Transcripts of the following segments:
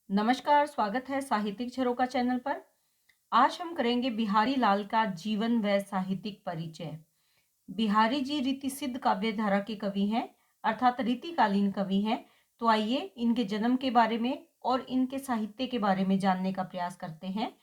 नमस्कार, स्वागत है साहित्यिक झरोका चैनल पर। आज हम करेंगे बिहारी लाल का जीवन व साहित्यिक परिचय। बिहारी जी रीति सिद्ध काव्य धारा के कवि हैं, अर्थात रीतिकालीन कवि हैं। तो आइए इनके जन्म के बारे में और इनके साहित्य के बारे में जानने का प्रयास करते हैं।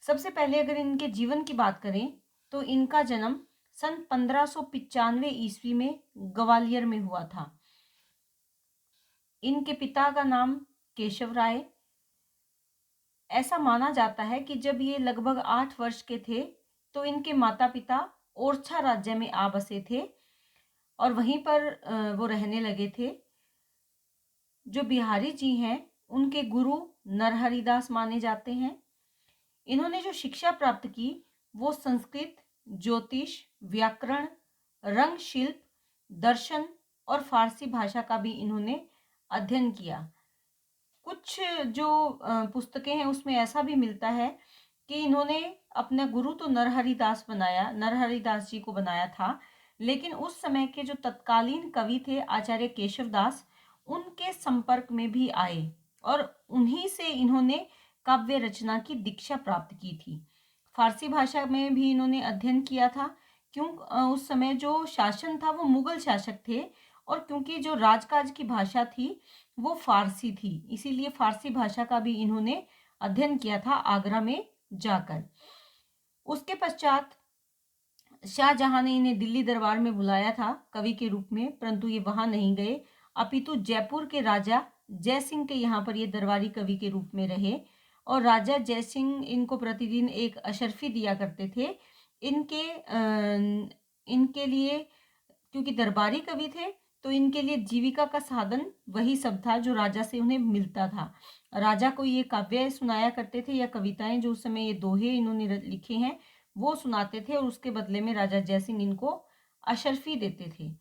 सबसे पहले अगर इनके जीवन की बात करें तो इनका जन्म सन 1595 ईस्वी में ग्वालियर में हुआ था। इनके पिता का नाम केशव राय। ऐसा माना जाता है कि जब ये लगभग 8 वर्ष के थे तो इनके माता पिता ओरछा राज्य में आ बसे थे और वहीं पर वो रहने लगे थे। जो बिहारी जी हैं उनके गुरु नरहरिदास माने जाते हैं। इन्होंने जो शिक्षा प्राप्त की वो संस्कृत, ज्योतिष, व्याकरण, रंग शिल्प, दर्शन और फारसी भाषा का भी इन्होंने अध्ययन किया। कुछ जो पुस्तकें हैं उसमें ऐसा भी मिलता है कि इन्होंने अपना गुरु तो नरहरिदास जी को बनाया था, लेकिन उस समय के जो तत्कालीन कवि थे आचार्य केशवदास, उनके संपर्क में भी आए और उन्हीं से इन्होंने काव्य रचना की दीक्षा प्राप्त की थी। फारसी भाषा में भी इन्होंने अध्ययन किया था, उस समय जो शासन था वो मुगल शासक थे और क्योंकि जो राजकाज की भाषा थी वो फारसी थी, इसीलिए फारसी भाषा का भी इन्होंने अध्ययन किया था आगरा में जाकर। उसके पश्चात शाहजहां ने इन्हें दिल्ली दरबार में बुलाया था कवि के रूप में, परंतु ये वहां नहीं गए, अपितु जयपुर के राजा जय सिंह के यहाँ पर ये दरबारी कवि के रूप में रहे और राजा जय सिंह इनको प्रतिदिन एक अशर्फी दिया करते थे। इनके लिए, क्योंकि दरबारी कवि थे तो इनके लिए जीविका का साधन वही सब था जो राजा से उन्हें मिलता था। राजा को ये काव्य सुनाया करते थे या कविताएं, जो उस समय ये दोहे इन्होंने लिखे हैं वो सुनाते थे और उसके बदले में राजा जयसिंह इनको अशर्फी देते थे।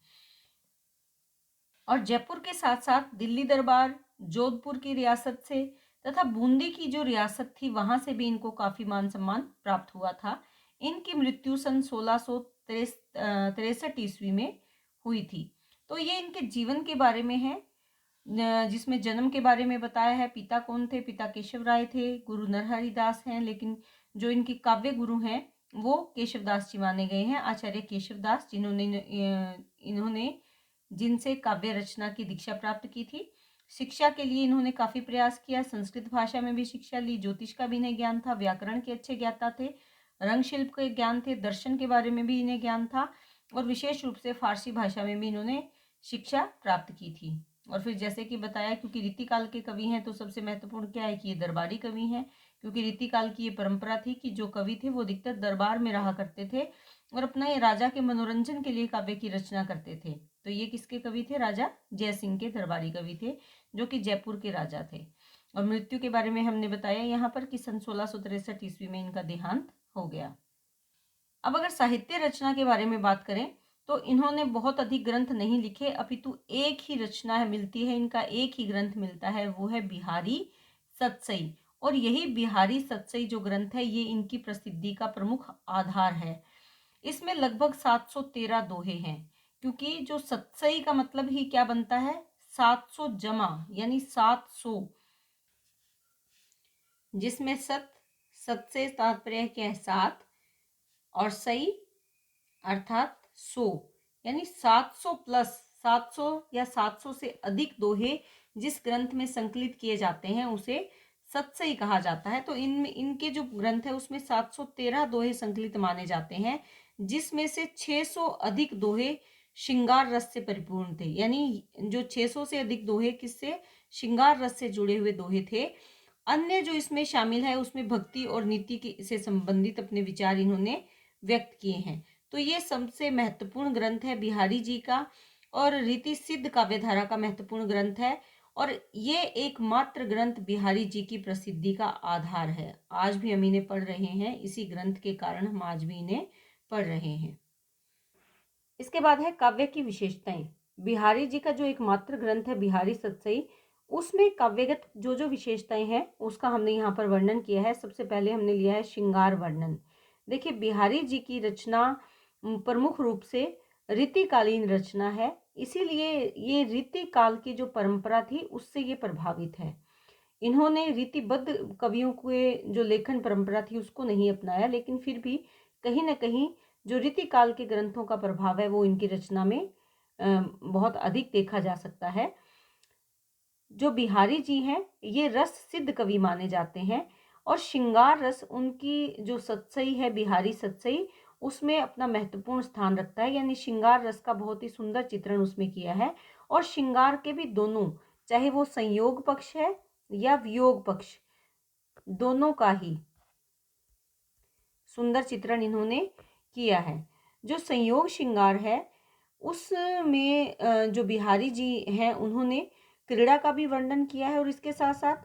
और जयपुर के साथ साथ दिल्ली दरबार, जोधपुर की रियासत से तथा बूंदी की जो रियासत थी वहां से भी इनको काफी मान सम्मान प्राप्त हुआ था। इनकी मृत्यु सन 1663 ईस्वी में हुई थी। तो ये इनके जीवन के बारे में है, जिसमें जन्म के बारे में बताया है। पिता कौन थे? पिता केशव राय थे, गुरु नरहरिदास हैं, लेकिन जो इनके काव्य गुरु हैं वो केशवदास जी माने गए हैं, आचार्य केशवदास, इन्होंने जिनसे काव्य रचना की दीक्षा प्राप्त की थी। शिक्षा के लिए इन्होंने काफी प्रयास किया, संस्कृत भाषा में भी शिक्षा ली, ज्योतिष का भी इन्हें ज्ञान था, व्याकरण के अच्छे ज्ञाता थे, रंग शिल्प के ज्ञान थे, दर्शन के बारे में भी इन्हें ज्ञान था और विशेष रूप से फारसी भाषा में भी इन्होंने शिक्षा प्राप्त की थी। और फिर जैसे कि बताया, क्योंकि रीतिकाल के कवि हैं तो सबसे महत्वपूर्ण क्या है कि ये दरबारी कवि हैं, क्योंकि रीतिकाल की ये परंपरा थी कि जो कवि थे वो अधिकतर दरबार में रहा करते थे और अपना ये राजा के मनोरंजन के लिए काव्य की रचना करते थे। तो ये किसके कवि थे? राजा जय सिंह के दरबारी कवि थे, जो कि जयपुर के राजा थे। और मृत्यु के बारे में हमने बताया यहाँ पर कि सन 1663 ईस्वी में इनका देहांत हो गया। अब अगर साहित्य रचना के बारे में बात करें तो इन्होंने बहुत अधिक ग्रंथ नहीं लिखे, अपितु एक ही रचना है मिलती है, इनका एक ही ग्रंथ मिलता है, वो है बिहारी सतसई। और यही बिहारी सतसई जो ग्रंथ है ये इनकी प्रसिद्धि का प्रमुख आधार है। इसमें लगभग 713 दोहे हैं, क्योंकि जो सतसई का मतलब ही क्या बनता है? 700 जमा, यानी 700, जिसमें सत से तात्पर्य क्या है? 7, और सई अर्थात 100, यानी 700 प्लस 700 या 700 से अधिक दोहे जिस ग्रंथ में संकलित किए जाते हैं उसे सतसई कहा जाता है। तो इनके जो ग्रंथ है उसमें 713 दोहे संकलित माने जाते हैं, जिसमें से 600 अधिक दोहे श्रृंगार रस से परिपूर्ण थे। यानी जो 600 से अधिक दोहे किससे? श्रृंगार रस से जुड़े हुए दोहे थे। अन्य जो इसमें शामिल है उसमें भक्ति और नीति के से संबंधित अपने विचार इन्होंने व्यक्त किए हैं। तो ये सबसे महत्वपूर्ण ग्रंथ है बिहारी जी का और रीति सिद्ध काव्यधारा का महत्वपूर्ण ग्रंथ है और ये एकमात्र ग्रंथ बिहारी जी की प्रसिद्धि का आधार है। आज भी हम इन्हें पढ़ रहे हैं, इसी ग्रंथ के कारण हम आज भी इन्हें पढ़ रहे हैं। इसके बाद है काव्य की विशेषताएं। बिहारी जी का जो एकमात्र ग्रंथ है बिहारी सतसई, उसमें काव्यगत जो जो विशेषताएं हैं उसका हमने यहाँ पर वर्णन किया है। सबसे पहले हमने लिया है श्रृंगार वर्णन। देखिए, बिहारी जी की रचना प्रमुख रूप से रीतिकालीन रचना है, इसीलिए ये रीतिकाल की जो परंपरा थी उससे ये प्रभावित है। इन्होंने रीतिबद्ध कवियों के जो लेखन परंपरा थी उसको नहीं अपनाया, लेकिन फिर भी कहीं न कहीं जो रीतिकाल के ग्रंथों का प्रभाव है वो इनकी रचना में बहुत अधिक देखा जा सकता है। जो बिहारी जी हैं, ये रस सिद्ध कवि माने जाते हैं और श्रृंगार रस उनकी जो सतसई है, बिहारी सतसई, उसमें अपना महत्वपूर्ण स्थान रखता है। यानी श्रृंगार रस का बहुत ही सुंदर चित्रण उसमें किया है और श्रृंगार के भी दोनों, चाहे वो संयोग पक्ष है या वियोग पक्ष, दोनों का ही सुंदर चित्रण इन्होंने किया है। जो संयोग श्रृंगार है उसमें जो बिहारी जी हैं उन्होंने क्रीड़ा का भी वर्णन किया है और इसके साथ साथ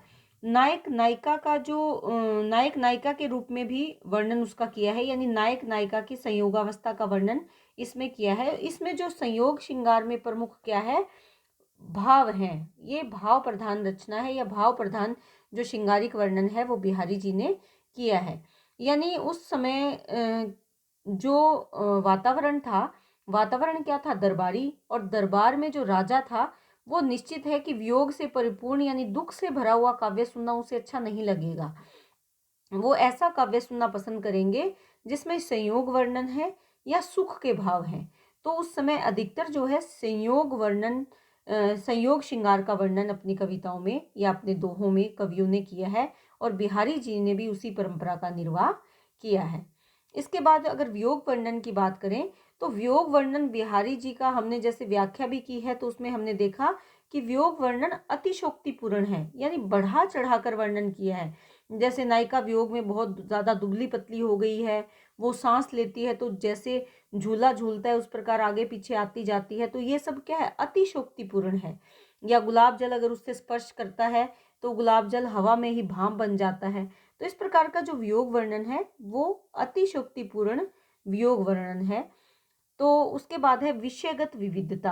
नायक नायिका का जो नायक नायिका के रूप में भी वर्णन उसका किया है। यानी नायक नायिका की संयोगावस्था का वर्णन इसमें किया है। इसमें जो संयोग श्रृंगार में प्रमुख क्या है, भाव हैं। ये भाव प्रधान रचना है या भाव प्रधान जो श्रृंगारिक वर्णन है वो बिहारी जी ने किया है। यानी उस समय जो वातावरण था, वातावरण क्या था, दरबारी, और दरबार में जो राजा था वो निश्चित है कि वियोग से परिपूर्ण यानी दुख से भरा हुआ काव्य सुनना उसे अच्छा नहीं लगेगा। वो ऐसा काव्य सुनना पसंद करेंगे जिसमें संयोग वर्णन है या सुख के भाव हैं। तो उस समय अधिकतर जो है संयोग वर्णन, संयोग श्रृंगार का वर्णन अपनी कविताओं में या अपने दोहों में कवियों ने किया है और बिहारी जी ने भी उसी परंपरा का निर्वाह किया है। इसके बाद अगर वियोग वर्णन की बात करें तो वियोग वर्णन बिहारी जी का हमने जैसे व्याख्या भी की है तो उसमें हमने देखा कि वियोग वर्णन अतिशोक्तिपूर्ण है, यानी बढ़ा चढ़ाकर वर्णन किया है। जैसे नायिका वियोग में बहुत ज़्यादा दुबली पतली हो गई है, वो सांस लेती है तो जैसे झूला झूलता है उस प्रकार आगे पीछे आती जाती है, तो ये सब क्या है, अतिशोक्तिपूर्ण है। या गुलाब जल अगर उससे स्पर्श करता है तो गुलाब जल हवा में ही भाप बन जाता है। तो इस प्रकार का जो वियोग वर्णन है वो अतिशोक्तिपूर्ण वियोग वर्णन है। तो उसके बाद है विषयगत विविधता।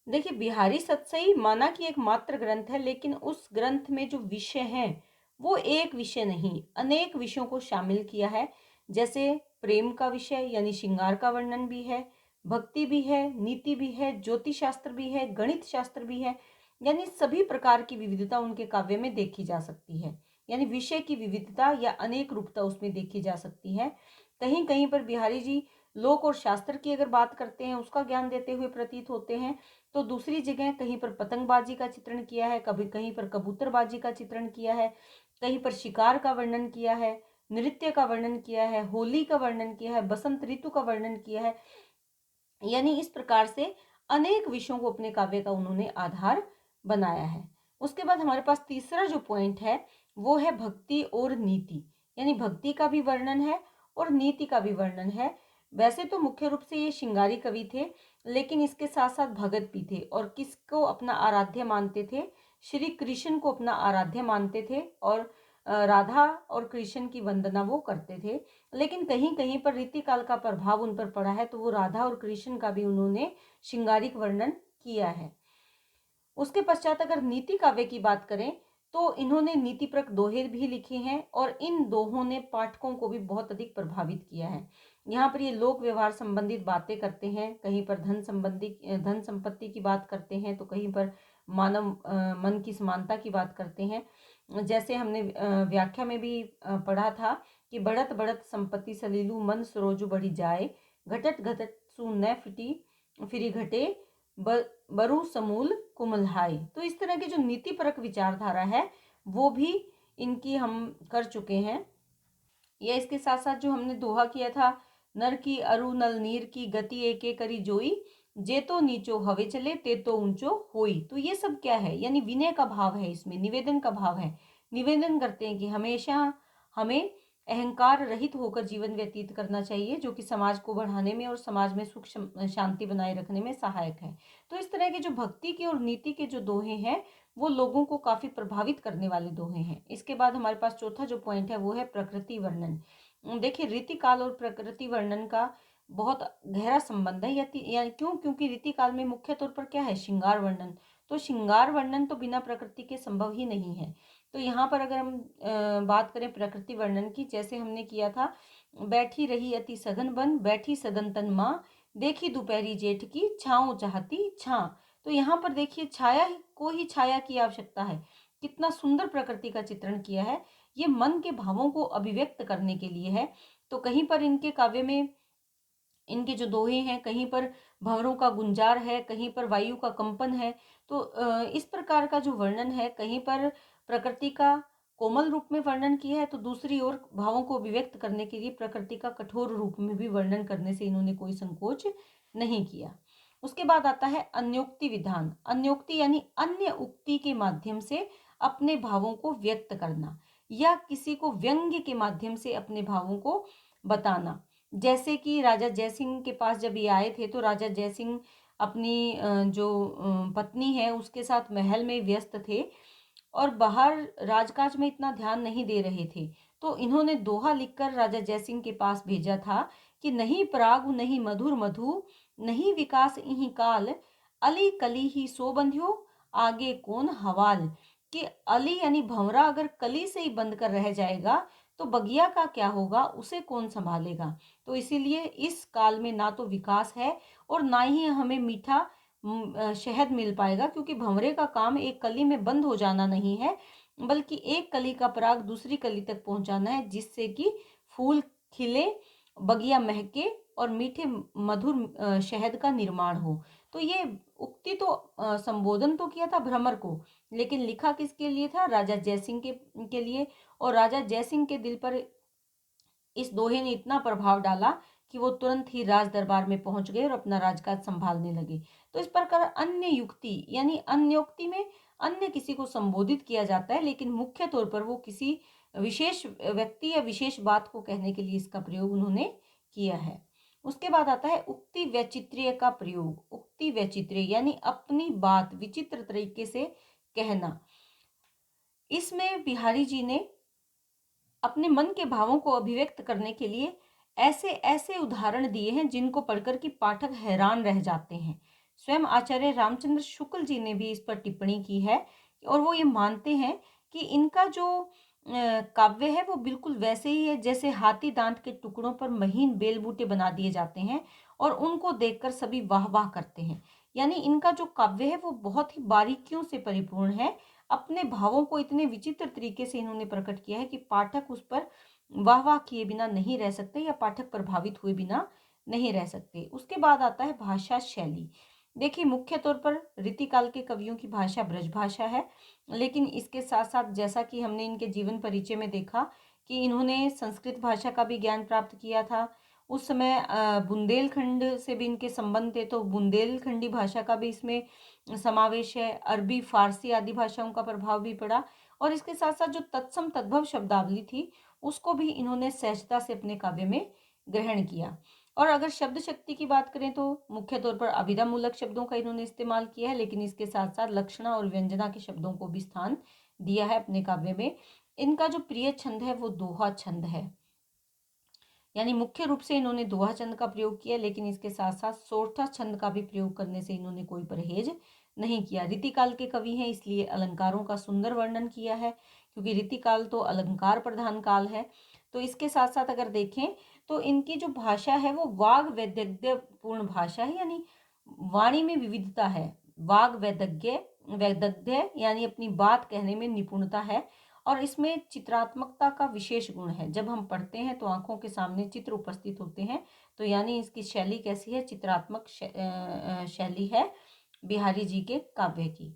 देखिए, बिहारी सतसई माना कि एक मात्र ग्रंथ है, लेकिन उस ग्रंथ में जो विषय हैं वो एक विषय नहीं, अनेक विषयों को शामिल किया है। जैसे प्रेम का विषय यानी श्रृंगार का वर्णन भी है, भक्ति भी है, नीति भी है, ज्योतिष शास्त्र भी है, गणित शास्त्र भी है। यानी सभी प्रकार की विविधता उनके काव्य में देखी जा सकती है। यानी विषय की विविधता या अनेक रूपता उसमें देखी जा सकती है। कहीं कहीं पर बिहारी जी लोक और शास्त्र की अगर बात करते हैं उसका ज्ञान देते हुए प्रतीत होते हैं, तो दूसरी जगह कहीं पर पतंगबाजी का चित्रण किया है, कभी कहीं पर कबूतरबाजी का चित्रण किया है, कहीं पर शिकार का वर्णन किया है, नृत्य का वर्णन किया है, होली का वर्णन किया है, बसंत ऋतु का वर्णन किया है। यानी इस प्रकार से अनेक विषयों को अपने काव्य का उन्होंने आधार बनाया है। उसके बाद हमारे पास तीसरा जो पॉइंट है वो है भक्ति और नीति। यानी भक्ति का भी वर्णन है और नीति का भी वर्णन है। वैसे तो मुख्य रूप से ये श्रृंगारी कवि थे, लेकिन इसके साथ साथ भगत भी थे और किसको अपना आराध्य मानते थे, श्री कृष्ण को अपना आराध्य मानते थे और राधा और कृष्ण की वंदना वो करते थे। लेकिन कहीं कहीं पर रीतिकाल का प्रभाव उन पर पड़ा है, तो वो राधा और कृष्ण का भी उन्होंने श्रृंगारिक वर्णन किया है। उसके पश्चात अगर नीति काव्य की बात करें तो इन्होंने नीतिप्रक दोहे भी लिखे हैं और इन दोहों ने पाठकों को भी बहुत अधिक प्रभावित किया है। यहाँ पर ये लोक व्यवहार संबंधित बातें करते हैं, कहीं पर धन संपत्ति की बात करते हैं, तो कहीं पर मानव मन की समानता की बात करते हैं। जैसे हमने व्याख्या में भी पढ़ा था कि बढ़त बढ़त संपत्ति सलीलू मन सरोजु बढ़ी जाए, घटत घटत सु न फिटी फिरी घटे बरु समूल कुमलहाई। तो इस तरह की जो नीतिपरक विचारधारा है वो भी इनकी हम कर चुके हैं। या इसके साथ साथ जो हमने दोहा किया था, नर की अरु नल नीर की गति एके करी जोई, जे तो नीचो हवे चले ते तो ऊंचो होई। तो ये सब क्या है, यानी विनय का भाव है, इसमें निवेदन का भाव है। निवेदन करते हैं कि हमेशा हमें अहंकार रहित होकर जीवन व्यतीत करना चाहिए, जो कि समाज को बढ़ाने में और समाज में सुख शांति बनाए रखने में सहायक है। तो इस तरह के जो भक्ति के और नीति के जो दोहे हैं वो लोगों को काफी प्रभावित करने वाले दोहे हैं। इसके बाद हमारे पास चौथा जो पॉइंट है वो है प्रकृति वर्णन। देखिए, रीतिकाल और प्रकृति वर्णन का बहुत गहरा संबंध है। या क्यों, क्योंकि रीतिकाल में मुख्य तौर पर क्या है, श्रृंगार वर्णन। तो श्रृंगार वर्णन तो बिना प्रकृति के संभव ही नहीं है। तो यहाँ पर अगर हम बात करें प्रकृति वर्णन की, जैसे हमने किया था, बैठी रही अति सघन बन, बैठी सघन तन माँ, देखी दोपहरी जेठ की छाँव चाहती छाँ। तो यहाँ पर देखिए, छाया को ही छाया की आवश्यकता है। कितना सुंदर प्रकृति का चित्रण किया है। ये मन के भावों को अभिव्यक्त करने के लिए है। तो कहीं पर इनके काव्य में इनके जो दोहे हैं, कहीं पर भंवरों का गुंजार है, कहीं पर वायु का कंपन है। तो इस प्रकार का जो वर्णन है, कहीं पर प्रकृति का कोमल रूप में वर्णन किया है, तो दूसरी ओर भावों को अभिव्यक्त करने के लिए प्रकृति का कठोर रूप में भी वर्णन करने से इन्होंने कोई संकोच नहीं किया। उसके बाद आता है अन्योक्ति विधान। अन्योक्ति यानी अन्य उक्ति के माध्यम से अपने भावों को व्यक्त करना, या किसी को व्यंग्य के माध्यम से अपने भावों को बताना। जैसे कि राजा जयसिंह के पास जब ये आए थे, तो राजा जयसिंह अपनी जो पत्नी है उसके साथ महल में व्यस्त थे और बाहर राजकाज में इतना ध्यान नहीं दे रहे थे। तो इन्होंने दोहा लिखकर राजा जयसिंह के पास भेजा था कि नहीं पराग नहीं मधुर मधु, नहीं विकास इहि काल, अली कली ही सो बंध्यो, आगे कौन हवाल। कि अली यानी भंवरा अगर कली से ही बंद कर रह जाएगा तो बगिया का क्या होगा, उसे कौन संभालेगा। तो इसीलिए इस काल में ना तो विकास है और ना ही हमें मीठा शहद मिल पाएगा, क्योंकि भंवरे का काम एक कली में बंद हो जाना नहीं है, बल्कि एक कली का पराग दूसरी कली तक पहुंचाना है, जिससे कि फूल खिले, बगिया महके और मीठे मधुर शहद का निर्माण हो। तो ये उक्ति तो संबोधन तो किया था भ्रमर को, लेकिन लिखा किसके लिए था, राजा जयसिंह के लिए। और राजा जयसिंह के दिल पर इस दोहे ने इतना प्रभाव डाला कि वो तुरंत ही राज दरबार में पहुंच गए और अपना राजकाज संभालने लगे। तो इस प्रकार अन्य युक्ति यानी अन्योक्ति में अन्य किसी को संबोधित किया जाता है, लेकिन मुख्य तौर पर वो किसी विशेष व्यक्ति या विशेष बात को कहने के लिए इसका प्रयोग उन्होंने किया है। उसके बाद आता है उक्ति वैचित्र्य का प्रयोग। उक्ति वैचित्र्य यानी अपनी बात विचित्र तरीके से कहना। इसमें बिहारी जी ने अपने मन के भावों को अभिव्यक्त करने के लिए ऐसे ऐसे उदाहरण दिए हैं जिनको पढ़कर कि पाठक हैरान रह जाते हैं। स्वयं आचार्य रामचंद्र शुक्ल जी ने भी इस पर टिप्पणी की है और वो ये मानते हैं कि इनका जो काव्य है वो बिल्कुल वैसे ही है जैसे हाथी दांत के टुकड़ों पर महीन बेल बूटे बना दिए जाते हैं और उनको देखकर सभी वाह वाह करते हैं। यानी इनका जो काव्य है वो बहुत ही बारीकियों से परिपूर्ण है। अपने भावों को इतने विचित्र तरीके से इन्होंने प्रकट किया है कि पाठक उस पर वाह वाह किए बिना नहीं रह सकते या पाठक प्रभावित हुए बिना नहीं रह सकते। उसके बाद आता है भाषा शैली। देखिए, मुख्य तौर पर रीतिकाल के कवियों की भाषा ब्रज भाषा है, लेकिन इसके साथ साथ जैसा कि हमने इनके जीवन परिचय में देखा कि इन्होंने संस्कृत भाषा का भी ज्ञान प्राप्त किया था। उस समय बुंदेलखंड से भी इनके संबंध थे, तो बुंदेलखंडी भाषा का भी इसमें समावेश है। अरबी, फारसी आदि भाषाओं का प्रभाव भी पड़ा और इसके साथ साथ जो तत्सम तद्भव शब्दावली थी उसको भी इन्होंने सहजता से अपने काव्य में ग्रहण किया। और अगर शब्द शक्ति की बात करें तो मुख्य तौर पर अभिधा मूलक शब्दों का इन्होंने इस्तेमाल किया है, लेकिन इसके साथ साथ लक्षणा और व्यंजना के शब्दों को भी स्थान दिया है अपने काव्य में। इनका जो प्रिय छंद है वो दोहा छंद है, यानी मुख्य रूप से इन्होंने दोहा छंद का प्रयोग किया, लेकिन इसके साथ साथ सोरठा छंद का भी प्रयोग करने से इन्होंने कोई परहेज नहीं किया। रीतिकाल के कवि हैं इसलिए अलंकारों का सुंदर वर्णन किया है, क्योंकि रीतिकाल तो अलंकार प्रधान काल है। तो इसके साथ साथ अगर देखें तो इनकी जो भाषा है वो वाग वैदग्ध्य पूर्ण भाषा है, यानी वाणी में विविधता है। वाग वैदग्ध्य वैदग्ध्य यानी अपनी बात कहने में निपुणता है और इसमें चित्रात्मकता का विशेष गुण है। जब हम पढ़ते हैं तो आंखों के सामने चित्र उपस्थित होते हैं, तो यानी इसकी शैली कैसी है, चित्रात्मक शैली है बिहारी जी के काव्य की।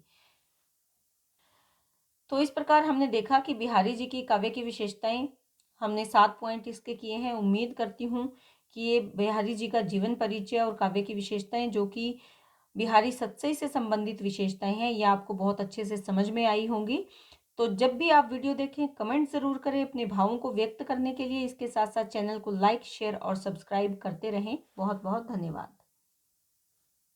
तो इस प्रकार हमने देखा कि बिहारी जी की काव्य की विशेषताएं, हमने 7 पॉइंट इसके किए हैं। उम्मीद करती हूँ कि ये बिहारी जी का जीवन परिचय और काव्य की विशेषताएं, जो कि बिहारी सतसई से संबंधित विशेषताएं हैं, ये आपको बहुत अच्छे से समझ में आई होंगी। तो जब भी आप वीडियो देखें कमेंट ज़रूर करें अपने भावों को व्यक्त करने के लिए। इसके साथ साथ चैनल को लाइक, शेयर और सब्सक्राइब करते रहें। बहुत बहुत धन्यवाद।